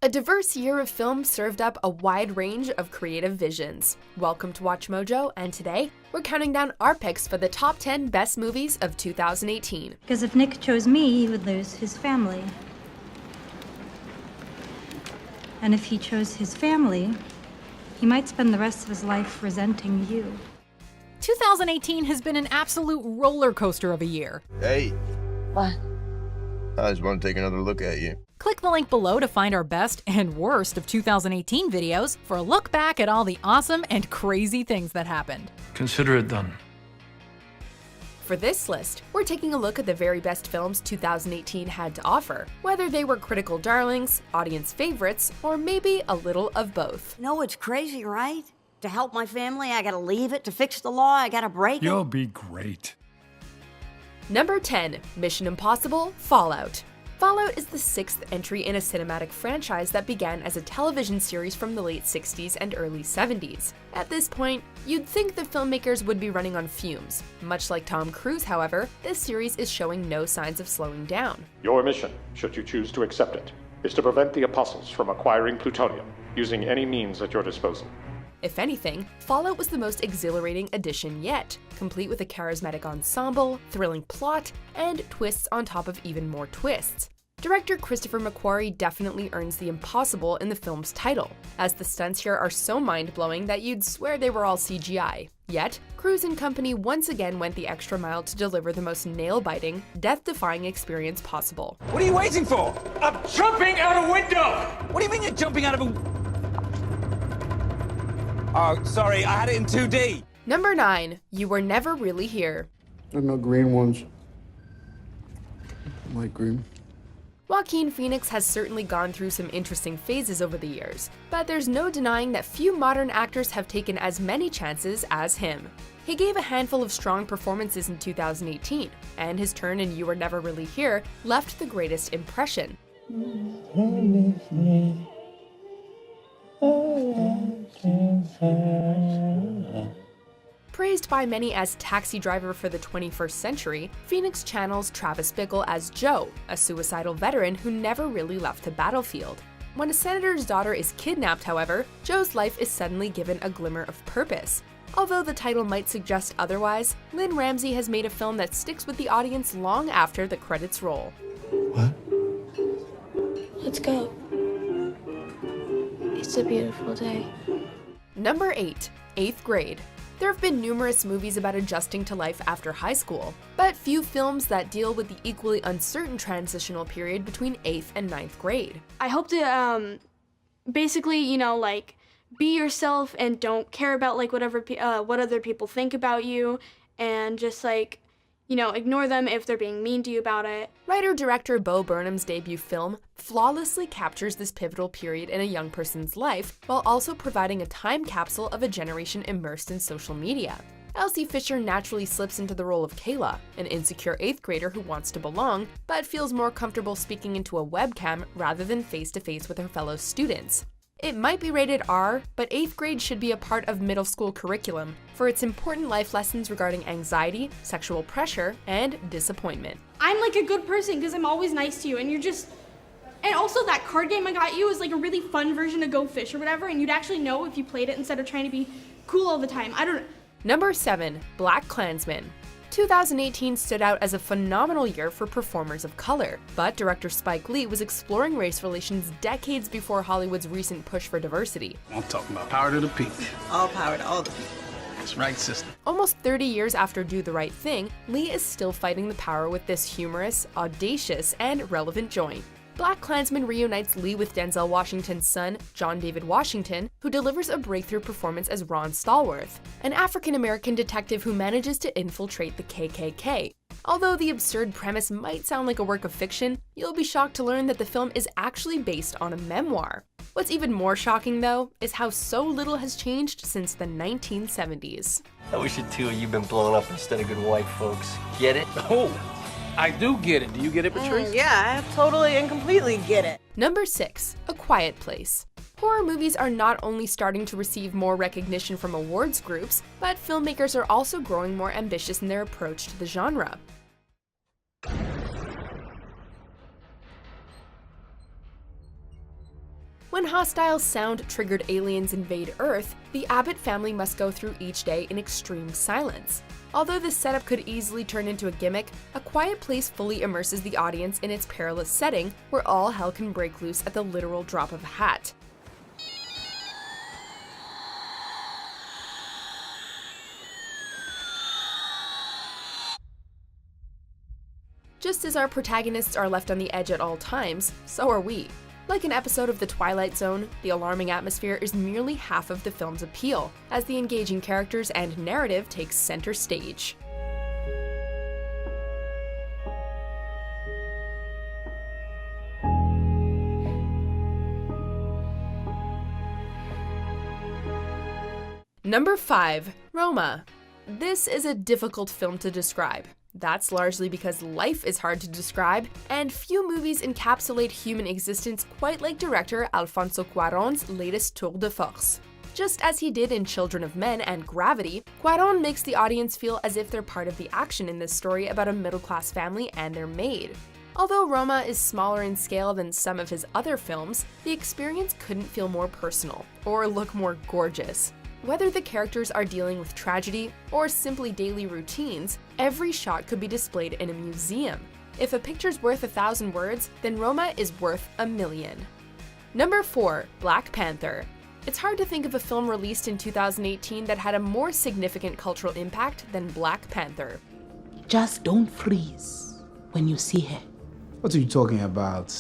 A diverse year of film served up a wide range of creative visions. Welcome to WatchMojo, and today, we're counting down our picks for the top 10 best movies of 2018. Because if Nick chose me, he would lose his family. And if he chose his family, he might spend the rest of his life resenting you. 2018 has been an absolute roller coaster of a year. Hey. What? I just want to take another look at you. Click the link below to find our best and worst of 2018 videos for a look back at all the awesome and crazy things that happened. Consider it done. For this list, we're taking a look at the very best films 2018 had to offer, whether they were critical darlings, audience favorites, or maybe a little of both. No, it's crazy, right? To help my family, I gotta leave it. To fix the law, I gotta break it. You'll be great. Number 10, Mission Impossible: Fallout. Fallout is the sixth entry in a cinematic franchise that began as a television series from the late 60s and early 70s. At this point, you'd think the filmmakers would be running on fumes. Much like Tom Cruise, however, this series is showing no signs of slowing down. Your mission, should you choose to accept it, is to prevent the Apostles from acquiring plutonium using any means at your disposal. If anything, Fallout was the most exhilarating addition yet, complete with a charismatic ensemble, thrilling plot, and twists on top of even more twists. Director Christopher McQuarrie definitely earns the impossible in the film's title, as the stunts here are so mind-blowing that you'd swear they were all CGI. Yet, Cruise and company once again went the extra mile to deliver the most nail-biting, death-defying experience possible. What are you waiting for? I'm jumping out a window! What do you mean you're jumping out of a... Oh, sorry, I had it in 2D. Number 9, You Were Never Really Here. There are no green ones. I like green. Joaquin Phoenix has certainly gone through some interesting phases over the years, but there's no denying that few modern actors have taken as many chances as him. He gave a handful of strong performances in 2018, and his turn in You Were Never Really Here left the greatest impression. Praised by many as taxi driver for the 21st century, Phoenix channels Travis Bickle as Joe, a suicidal veteran who never really left the battlefield. When a senator's daughter is kidnapped, however, Joe's life is suddenly given a glimmer of purpose. Although the title might suggest otherwise, Lynn Ramsey has made a film that sticks with the audience long after the credits roll. What? Let's go. It's a beautiful day. Number 8, 8th Grade. There have been numerous movies about adjusting to life after high school, but few films that deal with the equally uncertain transitional period between 8th and 9th grade. I hope to, basically, be yourself and don't care about, what other people think about you, and just, ignore them if they're being mean to you about it. Writer-director Bo Burnham's debut film flawlessly captures this pivotal period in a young person's life, while also providing a time capsule of a generation immersed in social media. Elsie Fisher naturally slips into the role of Kayla, an insecure 8th grader who wants to belong, but feels more comfortable speaking into a webcam rather than face-to-face with her fellow students. It might be rated R, but 8th grade should be a part of middle school curriculum for its important life lessons regarding anxiety, sexual pressure, and disappointment. I'm a good person because I'm always nice to you, and and also that card game I got you is a really fun version of Go Fish or whatever, and you'd actually know if you played it instead of trying to be cool all the time. I don't know. Number 7, BlacKkKlansman. 2018 stood out as a phenomenal year for performers of color, but director Spike Lee was exploring race relations decades before Hollywood's recent push for diversity. I'm talking about power to the peak. All power to all the people. That's right, sister. Almost 30 years after Do the Right Thing, Lee is still fighting the power with this humorous, audacious, and relevant joint. BlacKkKlansman reunites Lee with Denzel Washington's son, John David Washington, who delivers a breakthrough performance as Ron Stallworth, an African-American detective who manages to infiltrate the KKK. Although the absurd premise might sound like a work of fiction, you'll be shocked to learn that the film is actually based on a memoir. What's even more shocking, though, is how so little has changed since the 1970s. I wish the two of you been blown up instead of good white folks. Get it? Oh, I do get it. Do you get it, Patrice? Yeah, I totally and completely get it. Number 6, A Quiet Place. Horror movies are not only starting to receive more recognition from awards groups, but filmmakers are also growing more ambitious in their approach to the genre. When hostile sound-triggered aliens invade Earth, the Abbott family must go through each day in extreme silence. Although this setup could easily turn into a gimmick, A Quiet Place fully immerses the audience in its perilous setting, where all hell can break loose at the literal drop of a hat. Just as our protagonists are left on the edge at all times, so are we. Like an episode of The Twilight Zone, the alarming atmosphere is merely half of the film's appeal, as the engaging characters and narrative takes center stage. Number 5. Roma. This is a difficult film to describe. That's largely because life is hard to describe, and few movies encapsulate human existence quite like director Alfonso Cuarón's latest tour de force. Just as he did in Children of Men and Gravity, Cuarón makes the audience feel as if they're part of the action in this story about a middle-class family and their maid. Although Roma is smaller in scale than some of his other films, the experience couldn't feel more personal, or look more gorgeous. Whether the characters are dealing with tragedy or simply daily routines, every shot could be displayed in a museum. If a picture's worth 1,000 words, then Roma is worth 1,000,000. Number 4. Black Panther. It's hard to think of a film released in 2018 that had a more significant cultural impact than Black Panther. Just don't freeze when you see her. What are you talking about?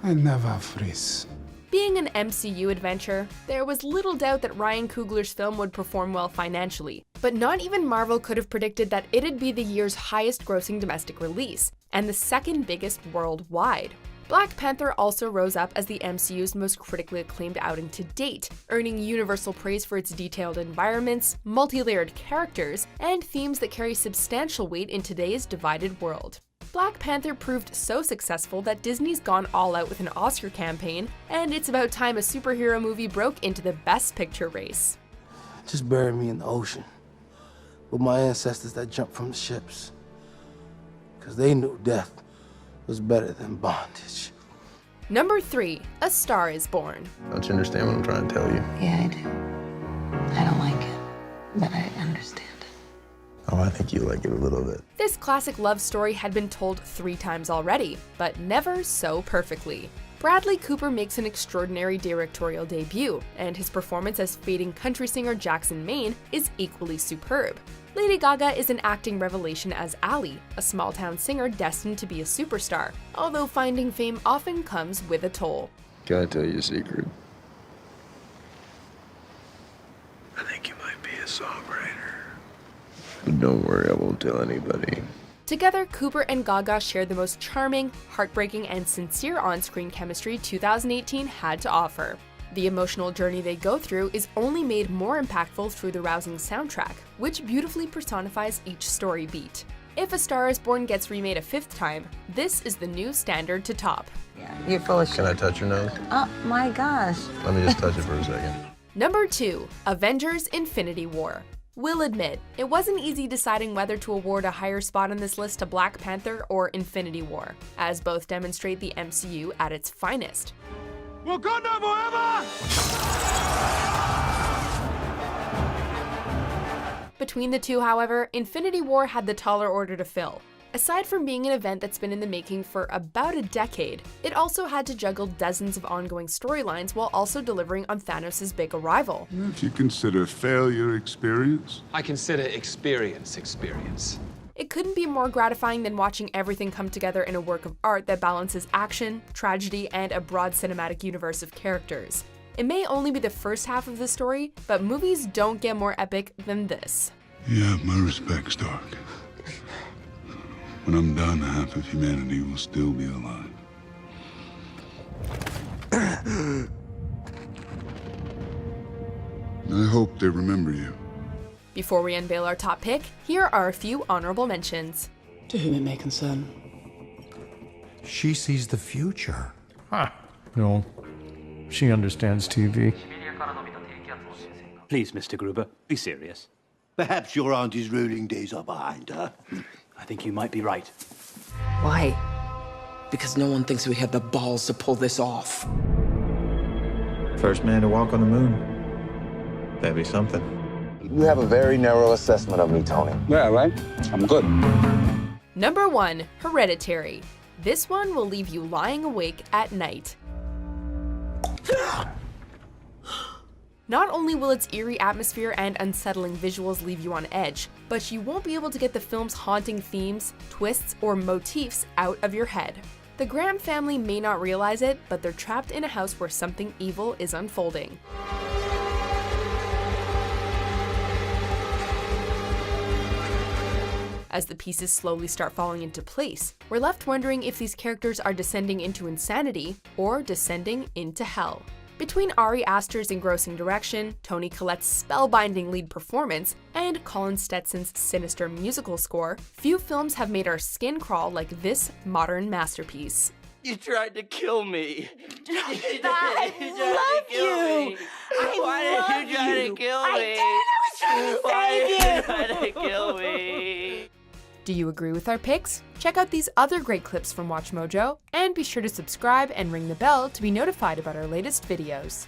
I never freeze. Being an MCU adventure, there was little doubt that Ryan Coogler's film would perform well financially, but not even Marvel could have predicted that it'd be the year's highest-grossing domestic release, and the second biggest worldwide. Black Panther also rose up as the MCU's most critically acclaimed outing to date, earning universal praise for its detailed environments, multi-layered characters, and themes that carry substantial weight in today's divided world. Black Panther proved so successful that Disney's gone all out with an Oscar campaign, and it's about time a superhero movie broke into the Best Picture race. Just bury me in the ocean with my ancestors that jumped from the ships, because they knew death was better than bondage. Number 3. A Star is Born. Don't you understand what I'm trying to tell you? Yeah, I do. I don't like it, but I understand. Oh, I think you like it a little bit. This classic love story had been told 3 times already, but never so perfectly. Bradley Cooper makes an extraordinary directorial debut, and his performance as fading country singer Jackson Maine is equally superb. Lady Gaga is an acting revelation as Ally, a small-town singer destined to be a superstar, although finding fame often comes with a toll. Can I tell you a secret? I think you might be a songwriter. But don't worry, I won't tell anybody. Together, Cooper and Gaga shared the most charming, heartbreaking, and sincere on-screen chemistry 2018 had to offer. The emotional journey they go through is only made more impactful through the rousing soundtrack, which beautifully personifies each story beat. If A Star is Born gets remade a 5th time, this is the new standard to top. Yeah, you're full of shit. Can I touch your nose? Oh my gosh. Let me just touch it for a second. Number 2. Avengers Infinity War. We'll admit, it wasn't easy deciding whether to award a higher spot on this list to Black Panther or Infinity War, as both demonstrate the MCU at its finest. Wakanda forever! Between the two, however, Infinity War had the taller order to fill. Aside from being an event that's been in the making for about a decade, it also had to juggle dozens of ongoing storylines while also delivering on Thanos' big arrival. If you consider failure experience? I consider experience. It couldn't be more gratifying than watching everything come together in a work of art that balances action, tragedy, and a broad cinematic universe of characters. It may only be the first half of the story, but movies don't get more epic than this. You have my respect, Stark. When I'm done, half of humanity will still be alive. I hope they remember you. Before we unveil our top pick, here are a few honorable mentions. To whom it may concern. She sees the future. No, she understands TV. Please, Mr. Gruber, be serious. Perhaps your auntie's ruling days are behind her. I think you might be right. Why? Because no one thinks we have the balls to pull this off. First man to walk on the moon. That'd be something. You have a very narrow assessment of me, Tony. Yeah, right? I'm good. Number 1, Hereditary. This one will leave you lying awake at night. Not only will its eerie atmosphere and unsettling visuals leave you on edge, but you won't be able to get the film's haunting themes, twists, or motifs out of your head. The Graham family may not realize it, but they're trapped in a house where something evil is unfolding. As the pieces slowly start falling into place, we're left wondering if these characters are descending into insanity or descending into hell. Between Ari Aster's engrossing direction, Toni Collette's spellbinding lead performance, and Colin Stetson's sinister musical score, few films have made our skin crawl like this modern masterpiece. You tried to kill me. I love you. Why did you try to kill me? I was trying to save you. Why did you try to kill me? Do you agree with our picks? Check out these other great clips from WatchMojo, and be sure to subscribe and ring the bell to be notified about our latest videos.